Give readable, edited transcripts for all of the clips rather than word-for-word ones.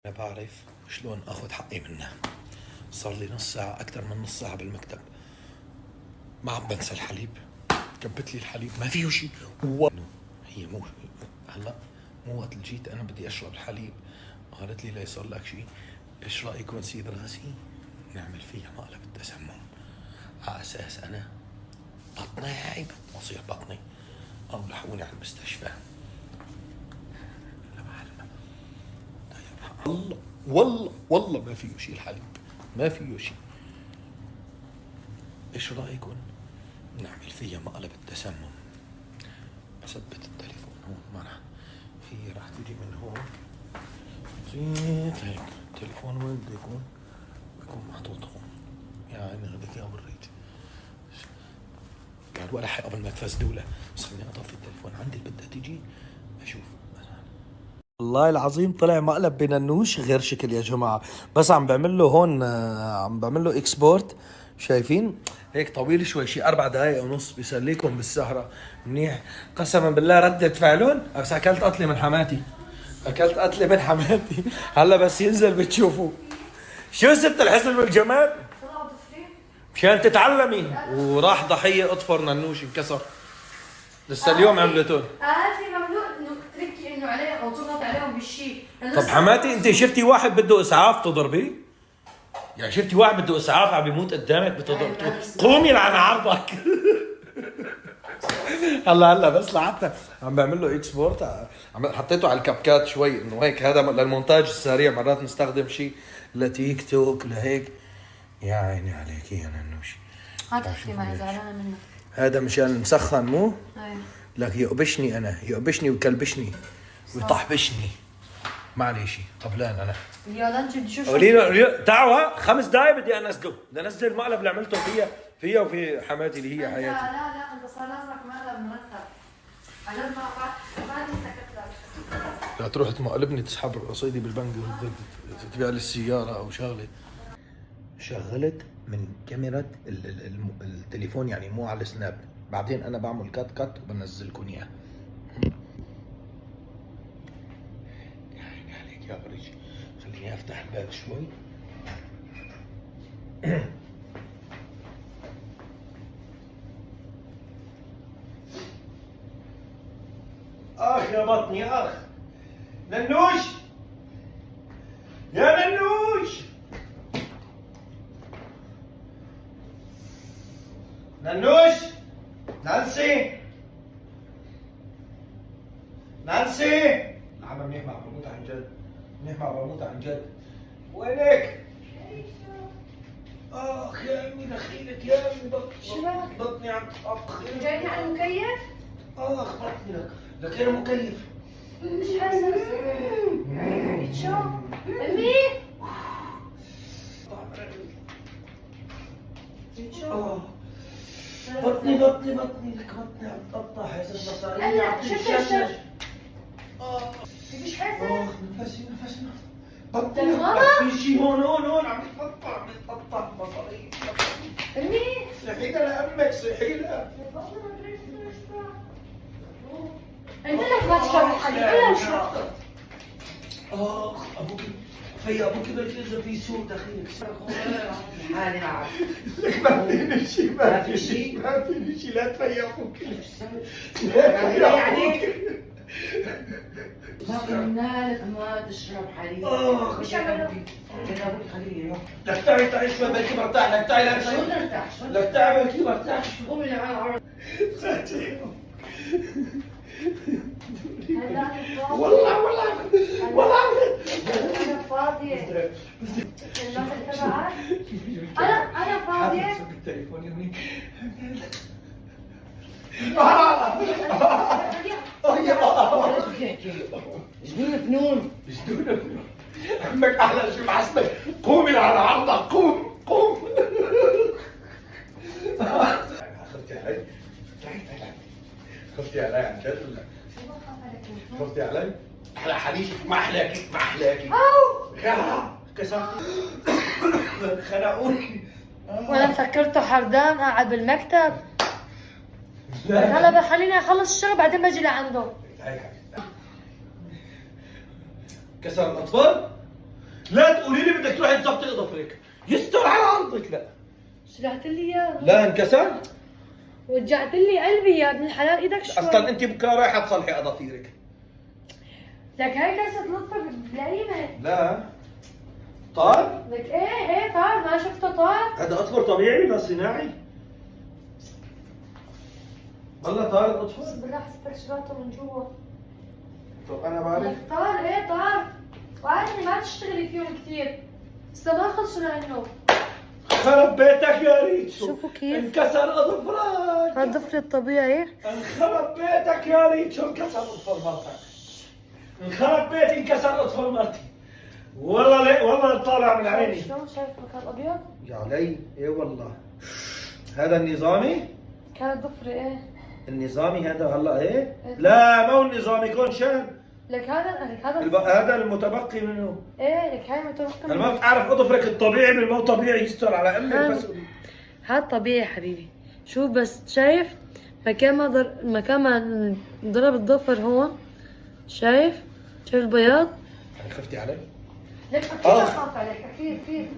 أنا بعرف شلون آخذ حقي منه. صار لي نص ساعة، أكثر من نص ساعة بالمكتب، ما عم بنسى الحليب. كبت لي الحليب ما فيه شيء. هي مو هلا مو وقت اللي جيت أنا بدي أشرب الحليب، قالت لي لا يصير لك شيء، إيش رأيك ونسيب راسي نعمل فيها مقلب التسمم، على أساس أنا بطني عيب مصير بطني، أو لحقوني على المستشفى. والله والله ما فيه شيء الحليب، ما فيه شيء. ايش رايكم نعمل فيها مقلب التسمم؟ اثبت التليفون هون، ما راح هي راح تيجي من هون، زيت هيك التليفون وين بده يكون؟ بيكون محطوط هون. يا عيني غدك يا بريج، قال ولا حي قبل ما تفسدوا له. بس خليني اطفي التليفون عندي اللي بدها تيجي اشوف. والله العظيم طلع مقلب بننوش غير شكل يا جماعة. بس عم بعمل له هون، عم بعمل له اكسبورت، شايفين هيك طويل شوي، شي 4 دقايق ونص، بيسليكم بالسهرة منيح. قسما بالله ردة فعلون، بس اكلت قتلة من حماتي، اكلت قتلة من حماتي. هلا بس ينزل بتشوفوا شو ست الحسن والجمال مشان تتعلمي. وراح ضحية اطفر ننوش انكسر، لسه اليوم عملتون. ممنوع انه تركي انه عليه او تضغط عليهم بالشيء. طب حماتي انت شفتي واحد بده اسعاف تضربيه؟ يعني شفتي واحد بده اسعاف عم بيموت قدامك بتضرب؟ قومي لعن عرضك. هلا بس لعبتها عم بعمل له اكسبورت، حطيته على الكابكات شوي انه هيك هذا للمونتاج السريع. مرات نستخدم شيء لتيك توك لهيك. يا عيني عليك يا ننوشي، ما تحكي معي زعلانه منك. هذا مشان مسخن مو؟ ايوه لك يقبشني انا، يقبشني ويكلبشني ويطحبشني. معليشي طبلان انا. يلا انت بدي شوف قولي له تعوا 5 دقايق بدي انزله، بدي انزل المقلب اللي عملته فيها وفي حماتي اللي هي حياتي. لا انت صار لازمك مقلب مرتب. عجب ما سكت لك. لا تروح تمقلبني تسحب رصيدي بالبنك تبيع لي السيارة او شغلة. شغلت من كاميرا التليفون، يعني مو على السناب. بعدين انا بعمل كات وبنزلكم اياه. يا عيني عليك يا بريج، خليني افتح الباب شوي. اخ يا بطني اخ. ننوش يا ننوش، ننوش، نانسي العمى منيح مع برموت عن جد، منيح مع برموت عن جد. وينك؟ اخ يا امي دخيلك يا امي، بطني عم تطبخ. جايني على المكيف؟ اخ بطني لك انا مكيف. مش حاسه شو؟ امي؟ شو؟ بطني لك بطني عم تقطع، حاسس مصاريني عم تتشنج. مش حاسه؟ اخ نفسي بطني في شيء هون عم يتقطع مصاريني. امي؟ صحي لامك، صحي لها. قلت لك ما تشرب الحليب ولا اشرب. اخ ابوك ابوك بالكذا في سوء دخيلك. حالي عارف. لك ما فيني شيء، ما فيني شيء، لا تفيا ابوك. يعني ما قلنا لك ما تشرب حليب. مش عملوا؟ قلنا ابوك خليه يروح. لك تعي شوي بلكي برتاح، لك تعي شو ترتاح؟ لك تعي بلكي برتاح. قومي لعن عرض. والله انا فاضية. انا فاضية. التليفون يومي. جنون فنون. عمك احلى شو معصبك. قومي على عرضك، قوم. خفتي علي؟ خفتي علي عن جد ولا؟ خفتي علي؟ احلى حديث ما احلاكي. كسرت خنقوني. وانا فكرته حردان قاعد بالمكتب. هلا بخليني اخلص الشغل بعدين بجي لعنده. كسر الاطفال؟ لا تقولي لي بدك تروحي تظبطي ظفرك، يستر على عرضك. لا شرحت لي اياه. لا انكسر. وجعت لي قلبي يا ابن الحلال، ايدك شوي. اصلا انت بكره رايحه تصلحي اظافيرك. لك هاي كاسة لطفك بلاقينا. لا طار. لك ايه طار، ما شفته طار. هذا اطفر طبيعي ولا صناعي؟ والله طار الاطفر. بالله حسيت شراطه من جوا. طب انا بعرف. لك طار طار، وعادي ما تشتغلي فيهم كثير، لسه ما خلصوا لانه. خرب بيتك يا ريتشو. شوفوا كيف انكسر اظفرك. هذا الضفر الطبيعي. انخرب بيتك يا ريتشو، انكسر اظفر مرتك. انخرب بيتي، انكسر اظفر مرتي. والله ليه، والله طالع من عيني. شلون شايف مكان ابيض؟ يا علي ايه والله. هذا النظامي؟ كان الضفر ايه. النظامي هذا هلا ايه؟ لا ما هو النظامي، كون شان. لك هذا هذا المتبقي منه. ايه لك هاي متوقع. انا ما بتعرف اظفرك الطبيعي من المو طبيعي، يستر على امك بس. هذا طبيعي حبيبي. شوف بس شايف مكان ما ضرب الضفر هون، شايف البياض؟ يعني خفتي علي؟ لك اكيد اخاف عليك، اكيد.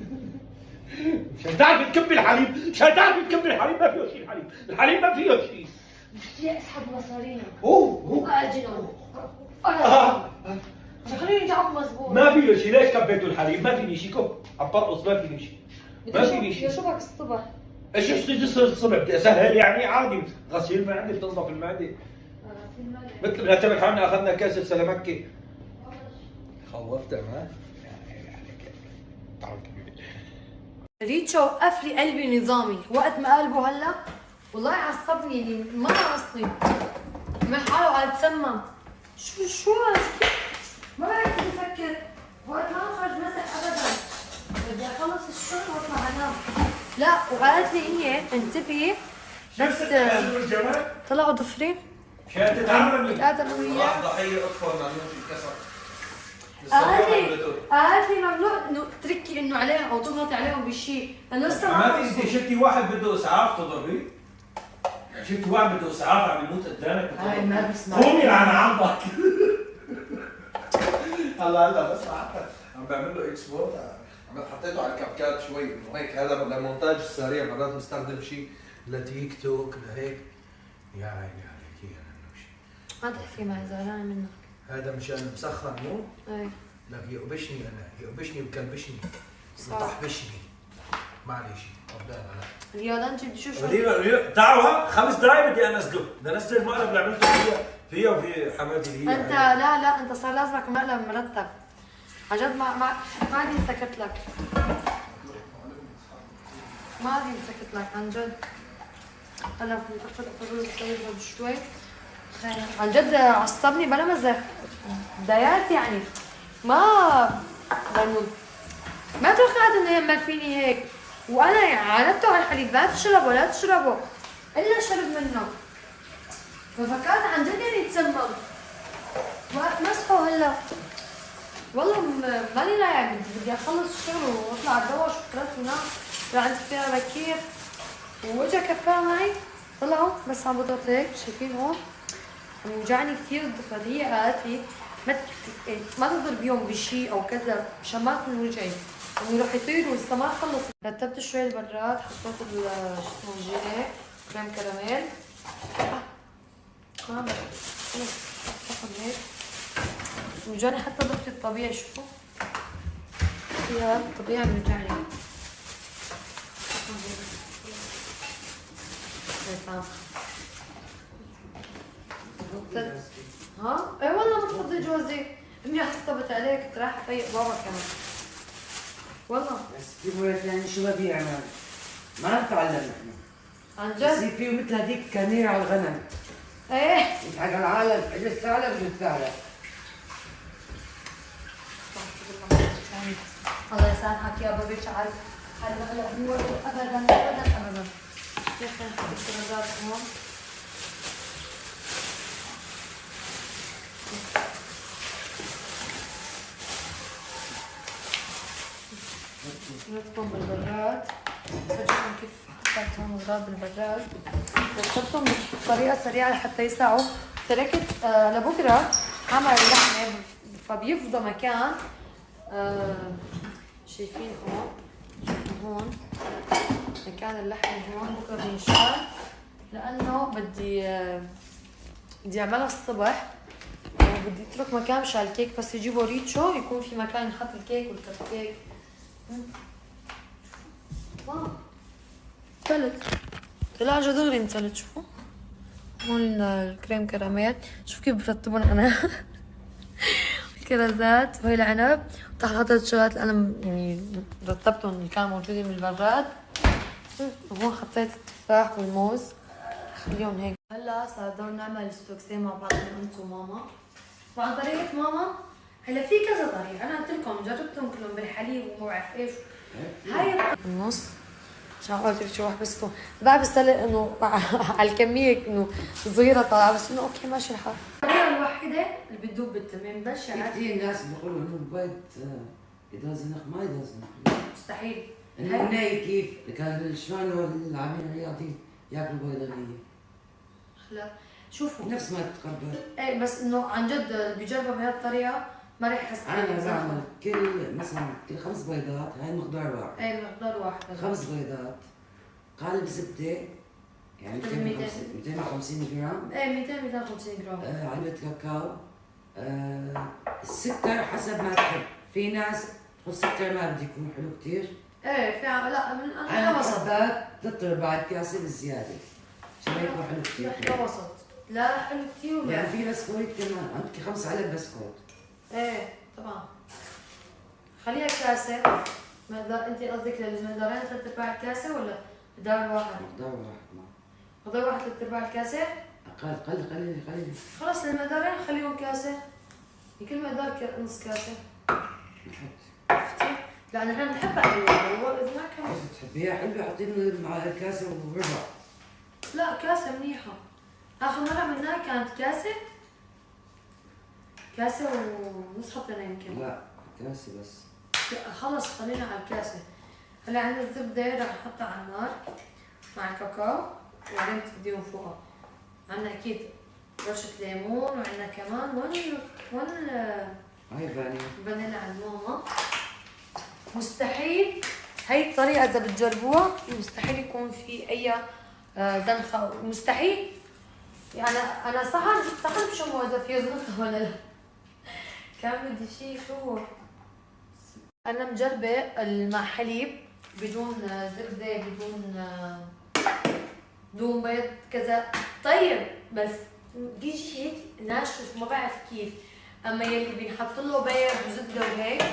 مشان تعرفي تكبي الحليب، مشان تعرفي تكبي الحليب ما فيه شيء. الحليب ما فيه شيء. بدي اسحب مصارينا. اوه خليني جاوب مزبوط. ما فيه شيء، ليش كبيتوا الحليب؟ ما فيني شيء، كب عم برقص، ما فيني شيء. ما فيني شيء. شو بك الصبح؟ ايش يصير الصبح؟ بدي اسهل يعني عادي، غسيل معده بتنظف المعده. مثل بنعتبر حالنا اخذنا كاسه سلامكه. خوفتها ما؟ ريتشو وقف لي قلبي نظامي وقت ما قلبه هلا، والله عصبني اللي ما عصني من حاله قاعد يتسمم. شو ما بعرف كيف افكر وقت ما اخرج مسح ابدا، بدي اخلص الشغل واطلع انام. لا وقالت لي هي انتبهي بس طلعوا ضفري مشان تتعلمي. قاعده انا وياه. ضحيه اطفال ممنوع يتكسر. قالت لي ممنوع انه تركي انه عليهم او تضغطي عليهم بشيء، انا لسه ما انت شفتي واحد بده اسعاف تضربيه؟ شفتي واحد بده اسعاف عم يموت قدامك؟ هاي ما بسمع. قومي عن عضك. هلا بسمع عم بعمل له اكسبورت، حطيته على الكابكات شوي انه هيك، هذا للمونتاج السريع، مرات بستخدم شيء لتيك توك لهيك. يا عيني عليك يا ننوشي. ما تحكي معي، زعلانه منك. هذا مشان مسخن مو؟ ايه لك يقبشني انا، يقبشني وكلبشني صح. وطحبشني. معلش ربنا لا. اليالانجي بدي شو تعالوا 5 دقايق بدي انزله، بدي انزل المقلب اللي عملته فيها وفي حمادي اللي هي. انت لا انت صار لازمك مقلب مرتب عن جد. ما عادي سكت لك، ما عادي سكت لك عن جد. هلا بدي افرز شوي عن جد، عصبني بلا مزح. بدايات يعني ما بنقول ما توقعت انه يعمل فيني هيك، وانا عاندته على الحليب لا تشربه الا شرب منه، ففكرت عن جد يعني يتسمم. مسحه هلا والله مالي لاعب، بدي اخلص الشغل واطلع اتدوش وفطرت ونام، رجعت فيها بكير واجا كفاها معي. طلعوا بس عم بضغط هيك، شايفين هون عم يوجعني كثير الضفر. هي قالت لي ما تضربيهم بشيء او كذا مشان ما تكون وجعي، انه رح يطيروا لسه ما خلص. رتبت شوي البراد، حطيت شو اسمه الجيلي كريم كراميل. خلص حطهم هيك. وجاني حتى ضغطي الطبيعي، شوفوا فيها الطبيعي بيوجعني. ها؟ اي والله بتفضي جوزي، امي حسبت عليك، كنت رايحه افيق بابا كمان. والله بس كيف ولد يعني شو ما بيعمل؟ ما نتعلم نحن. عن بصير جد؟ فيه مثل هذيك كنير على الغنم. ايه يضحك على العالم، اجى الثعلب اجى الثعلب. الله يسامحك يا بابي، عارف هلا هو ابدا. كيف نحط السردات هون؟ نحطهم بالبراد. فرجيكم كيف حطيت هون الغراب بالبراد، رتبتهم بطريقه سريعه لحتى يسعوا. تركت لبكره عمل اللحمه فبيفضى مكان شايفين هون، هون مكان اللحم هون بكره بينشال، لانه بدي اعملها الصبح وبدي اترك مكان مشان الكيك بس يجيبوا ريتشو يكون في مكان ينحط الكيك والكب كيك. واو ثلج، طلع دغري مثلج. شوفوا هون الكريم كراميل، شوف كيف برتبهم انا الكرزات وهي العنب. تحت حطيت الشغلات اللي انا يعني رتبتهم اللي كانوا موجودين بالبراد. وهون حطيت التفاح والموز خليهم هيك. هلا صار دور نعمل السوكسيه مع بعض انا وانت وماما. وعن طريقة ماما هلا في كذا طريقة، انا قلت لكم جربتهم كلهم بالحليب وما بعرف ايش. هاي النص عشان قلت شو واحد بس بعرف السلق انه على الكمية انه صغيرة طالعة بس انه اوكي ماشي الحال. الطريقة الوحيدة اللي بتدوب بالتمام بس عادي. كثير ناس بيقولوا انه البيض اذا زنخ ما اذا زنخ. مستحيل. الناي كيف كان شلون العاملين الرياضي ياكلوا بيض غنية. هلا شوفوا نفس ما تتقبل. ايه بس انه عن جد اللي بيجربها بهي الطريقة ما رح يحس انا بعمل كل مثلا كل 5 بيضات، هاي مقدار واحد. ايه مقدار واحد. 5 بيضات، قالب زبدة يعني 250 جرام. ايه 250 جرام. علبة كاكاو. السكر حسب ما تحب، في ناس تحط سكر ما بدي يكون حلو كثير. ايه في لا من انا وسط. حبات 3/4 كاسة بالزيادة عشان ما يكون حلو كثير. لا وسط، لا حلو كثير ولا يعني في بسكويت كمان، عندك 5 علب بسكوت. ايه طبعا. خليها كاسة. مقدار انت قصدك للمقدارين 3/4 كاسة ولا مقدار واحد؟ مقدار واحد ما. مقدار واحد 3/4 كاسة؟ أقل قليل. خلص المقدارين خليهم كاسة. كل مقدار نص كاسة. نحط. عرفتي؟ لا نحن بنحبها حلوة، إذا ما كان إذا تحبيها حلوة حطي مع الكاسة وربع. لا كاسة منيحة. آخر مرة عملناها كانت كاسة ونص حطينا يمكن. لا كاسة بس. لا خلص خلينا على الكاسة. هلا عندنا الزبدة رح نحطها على النار مع الكاكاو وبعدين تفديهم فوقها. عندنا أكيد رشة ليمون وعندنا كمان هاي فانيلا عند ماما. مستحيل هاي الطريقة إذا بتجربوها مستحيل يكون في أي زنخة، مستحيل. يعني أنا صحن بشمه إذا في زنخة ولا لا. كان بدي شيء شو أنا مجربة مع حليب بدون زبدة بدون بيض كذا طيب، بس بيجي هيك ناشف ما بعرف كيف. أما يلي بينحط له بيض وزبدة وهيك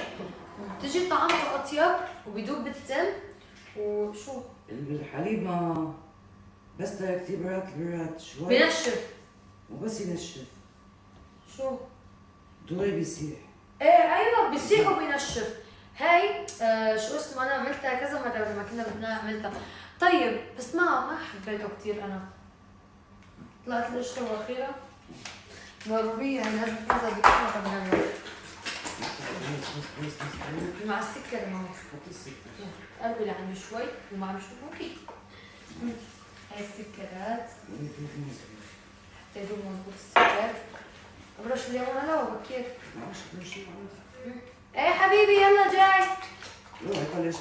بتجي طعمته أطيب وبيدوب بالتم وشو الحليب ما بس ترى كثير برات شوي بينشف. وبس ينشف شو دغري بيسيح. ايه ايوه بيسيح وبينشف. هاي شو اسمه انا عملتها كذا مره لما كنا بدنا عملتها طيب بس ما حبيته كثير. انا طلعت القشطه الاخيره ضروريه هي لازم كذا بكره قبل مع السكر. ما حطي السكر. قربي لعندي شوي ومع مشروبي. هاي السكرات حطيتهم مضبوط السكر. ابرش اليوم هلا وبكير. ايه حبيبي يلا جاي. روحي طلعي ايش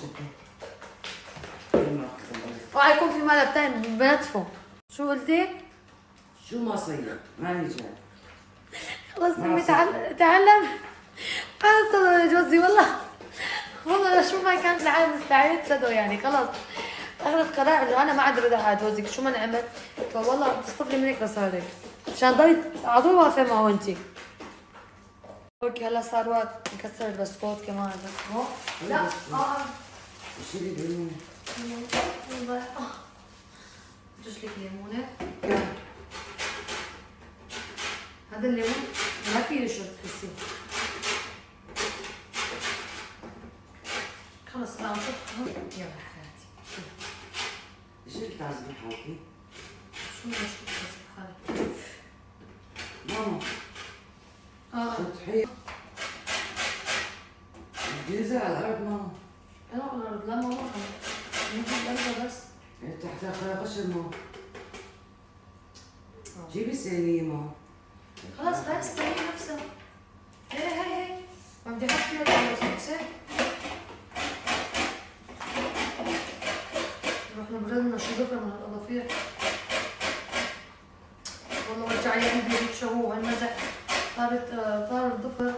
اوعى يكون في مقلب تاني بنتفه. شو قلتي؟ شو ما صير ماني جاي. خلص امي تعلم. انا صدق جوزي والله شو ما كانت العالم مستعد صدق يعني خلص اخذت قرار انه انا ما عاد ارد على جوزك شو ما نعمل. والله تصطفلي منك مصاري عشان ضلي على طول واقفه معه انتي. اوكي هلا صار وقت نكسر البسكوت كمان. لا شيلي الليمون. بدوش لك ليمونه. هذا الليمون ما فيه يشرب تحسي. خلص انا شوف يلا حياتي. ايش اللي بتعزمي حالك؟ شو المشكلة بس بحالك؟ ماما تضحية بدي انزل على الارض ماما. انا على الارض لا ماما نجيب الارض بس. تحت خشب ماما. جيبي الصينية ماما. خلاص بس هي نفسها. هي ما بدي احط فيها الصوص. شي ضفر من الأظافير. والله رجع لي قلبي هيك شهو هالمزح. طار الضفر.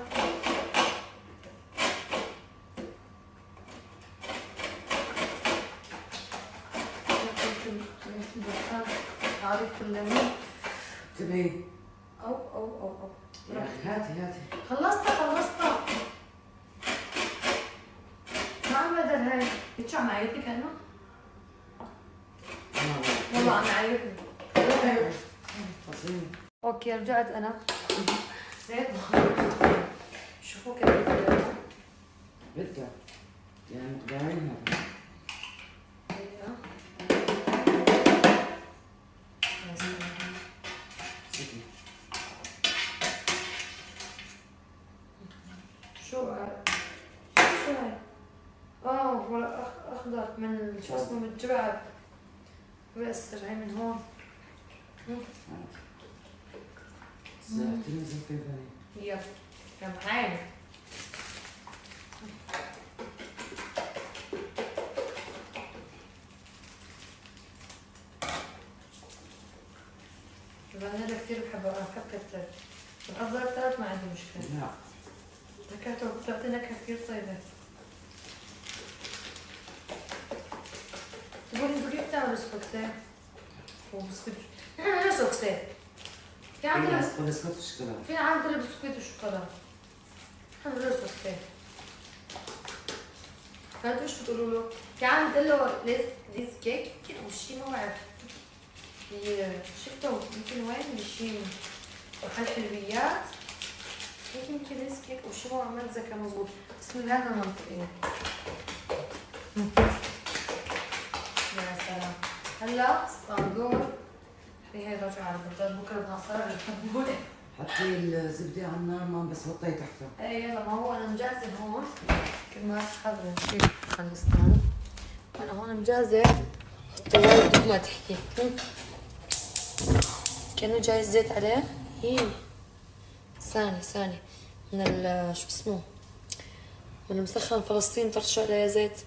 عارف الليمون. تبي أو هاتي خلصتها. ما عم بقدر هاي. هيك عم يعيطني كأنه؟ والله عم يعيطني. فصيل. اوكي رجعت انا. زيت شوفوا كيف بدك يعني مقدارين هذا. شو هاي؟ ورق اخضر من شو اسمه من الجبعة. بس هاي من هون. تنزل في ثاني. يلا يا معانا. الفانيلا كثير بحبها. انا بحب كتر. الأفضل ثلاث ما عندي مشكلة. لا. نكهته بتعطي نكهة كثير طيبة. تقولي كيف تعمل بسكوتة؟ وبسكوت سوكسي. في عندنا بسكوت الشوكولاته. في عندنا بسكوت وشوكولاته. عندنا سوكسي. فانتوا ايش بتقولوا له؟ في عندنا ليز كيك وشي ما بعرف. شفته يمكن وين بشي محل حلويات. هيك يمكن ليز كيك وشي ما عم اتذكر مضبوط. اسم هذا منطقي. يا سلام. هلا اسطنبول. هي رجع على البطاط بكره بدنا نصير الحبوله. حطي الزبده على النار ما بس حطيها تحتها. ايه يلا ما هو انا مجهزه هون. كمان حابه شيء خلصنا. انا هون مجهزه. حطي هاي بدون ما تحكي. كانه جاي الزيت عليه. هي ثاني من شو اسمه من المسخن فلسطين طرشوا عليه زيت.